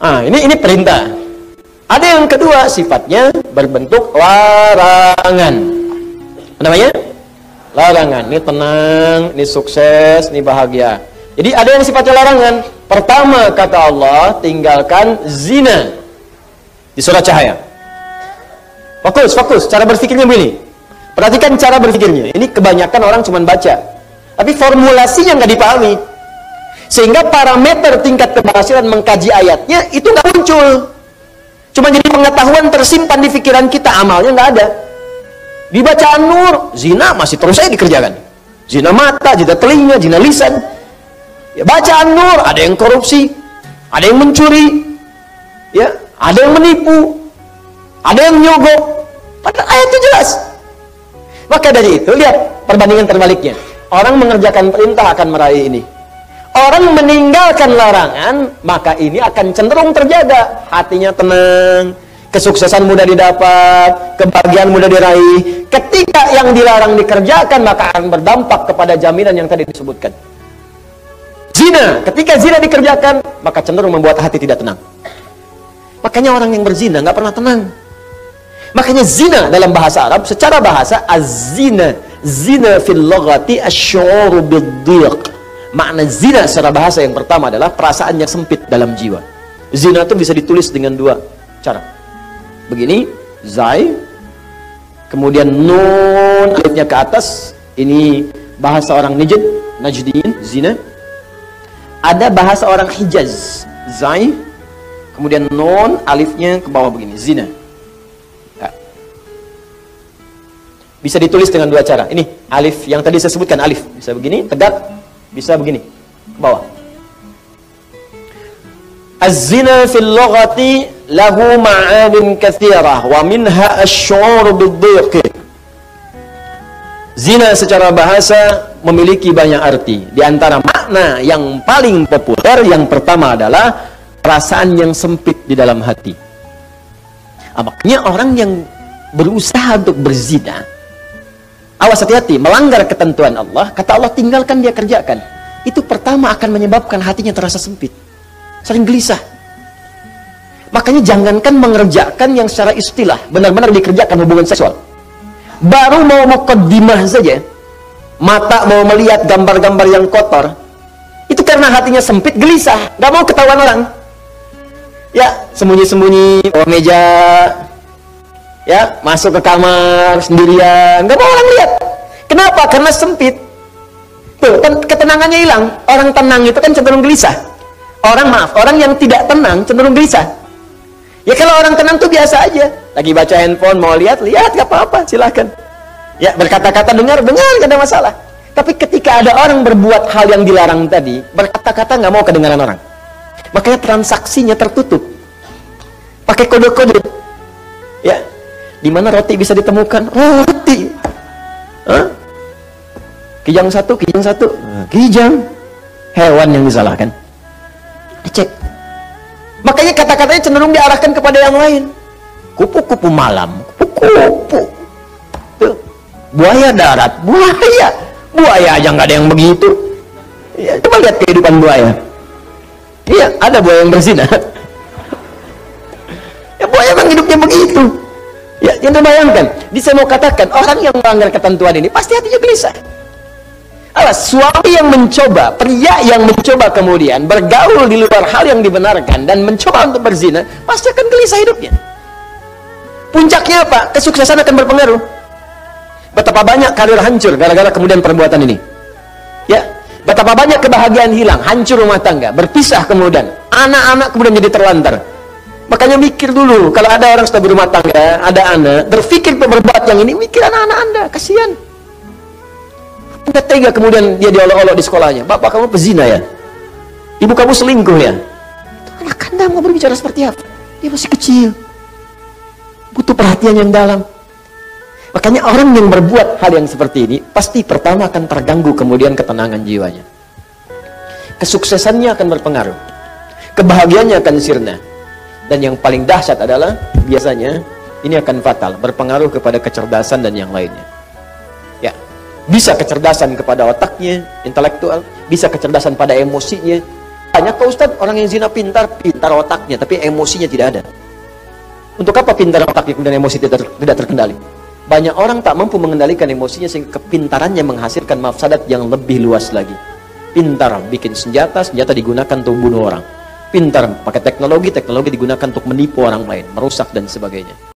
Ini perintah. Ada yang kedua, sifatnya berbentuk larangan. Apa namanya? Larangan. Ini tenang, ini sukses, ini bahagia. Jadi ada yang sifatnya larangan. Pertama kata Allah, tinggalkan zina. Di surah Cahaya. Fokus. Cara berpikirnya begini. Perhatikan cara berpikirnya. Ini kebanyakan orang cuma baca, tapi formulasinya nggak dipahami. Sehingga parameter tingkat keberhasilan mengkaji ayatnya itu nggak muncul. Cuma jadi pengetahuan tersimpan di pikiran kita, amalnya nggak ada. Di bacaan Nur, zina masih terus saja dikerjakan. Zina mata, zina telinga, zina lisan. Ya, bacaan Nur, ada yang korupsi, ada yang mencuri, ya, ada yang menipu, ada yang nyogok. Padahal ayat itu jelas. Maka dari itu, lihat perbandingan terbaliknya. Orang mengerjakan perintah akan meraih ini. Orang meninggalkan larangan, maka ini akan cenderung terjaga. Hatinya tenang, kesuksesan mudah didapat, kebahagiaan mudah diraih. Ketika yang dilarang dikerjakan, maka akan berdampak kepada jaminan yang tadi disebutkan. Zina, ketika zina dikerjakan, maka cenderung membuat hati tidak tenang. Makanya orang yang berzina nggak pernah tenang. Makanya zina dalam bahasa Arab, secara bahasa az-zina, zina fil lughati asy-syu'ur bid-dhiq. Makna zina secara bahasa yang pertama adalah perasaan yang sempit dalam jiwa. Zina itu bisa ditulis dengan dua cara. Begini, zai, kemudian nun, alifnya ke atas. Ini bahasa orang Najdiyin, zina. Ada bahasa orang Hijaz, zai, kemudian nun, alifnya ke bawah begini, zina. Ya. Bisa ditulis dengan dua cara. Ini alif yang tadi saya sebutkan, alif bisa begini, tegak, bisa begini, ke bawah. Az-zina fil lughati lahu ma'anin katsirah wa minha asy-syu'ur bid-dhiq. Zina secara bahasa memiliki banyak arti. Di antara makna yang paling populer, yang pertama adalah perasaan yang sempit di dalam hati. Makanya orang yang berusaha untuk berzina, awas hati-hati, melanggar ketentuan Allah, kata Allah tinggalkan dia kerjakan. Itu pertama akan menyebabkan hatinya terasa sempit, sering gelisah. Makanya jangankan mengerjakan yang secara istilah, benar-benar dikerjakan hubungan seksual. Baru mau muqaddimah saja, mata mau melihat gambar-gambar yang kotor, itu karena hatinya sempit, gelisah, gak mau ketahuan orang. Ya, sembunyi-sembunyi bawah meja, ya, masuk ke kamar sendirian, gak mau orang lihat. Kenapa? Karena sempit. Tuh, kan ketenangannya hilang. Orang tenang itu kan cenderung gelisah. Orang yang tidak tenang cenderung gelisah. Ya kalau orang tenang tuh biasa aja. Lagi baca handphone, mau lihat, gak apa-apa, silahkan. Ya, berkata-kata, dengar, gak ada masalah. Tapi ketika ada orang berbuat hal yang dilarang tadi, berkata-kata gak mau kedengaran orang. Makanya transaksinya tertutup. Pakai kode-kode. Ya, di mana roti bisa ditemukan? Roti. Hah? Kijang satu. Kijang. Hewan yang disalahkan. Dicek. Makanya kata-katanya cenderung diarahkan kepada yang lain. Kupu-kupu malam, kupu-kupu. Tuh. Buaya darat, buaya aja nggak ada yang begitu. Ya, coba lihat kehidupan buaya. Iya, ada buaya yang berzina. Ya, buaya memang hidupnya begitu. Ya, yang terbayangkan. Jadi saya mau katakan, orang yang melanggar ketentuan ini pasti hatinya gelisah. Suami yang mencoba, pria yang mencoba kemudian bergaul di luar hal yang dibenarkan dan mencoba untuk berzina, pasti akan gelisah hidupnya. Puncaknya apa? Kesuksesan akan berpengaruh. Betapa banyak karir hancur gara-gara kemudian perbuatan ini. Ya, betapa banyak kebahagiaan hilang, hancur rumah tangga, berpisah kemudian, anak-anak kemudian jadi terlantar. Makanya mikir dulu, kalau ada orang sudah berumah tangga, ada anak, berpikir untuk berbuat yang ini, mikir anak-anak Anda, kasihan. Anda tega kemudian dia diolok-olok di sekolahnya. Bapak kamu pezina ya? Ibu kamu selingkuh ya? Anak Anda mau berbicara seperti apa? Dia masih kecil. Butuh perhatian yang dalam. Makanya orang yang berbuat hal yang seperti ini, pasti pertama akan terganggu kemudian ketenangan jiwanya. Kesuksesannya akan berpengaruh. Kebahagiaannya akan sirna. Dan yang paling dahsyat adalah, biasanya, ini akan fatal. Berpengaruh kepada kecerdasan dan yang lainnya. Ya. Bisa kecerdasan kepada otaknya, intelektual, bisa kecerdasan pada emosinya, Banyak kok Ustaz, orang yang zina pintar otaknya, tapi emosinya tidak ada. Untuk apa pintar otaknya kemudian emosi tidak terkendali? Banyak orang tak mampu mengendalikan emosinya sehingga kepintarannya menghasilkan mafsadat yang lebih luas lagi. Pintar bikin senjata digunakan untuk bunuh orang. Pintar pakai teknologi digunakan untuk menipu orang lain, merusak dan sebagainya.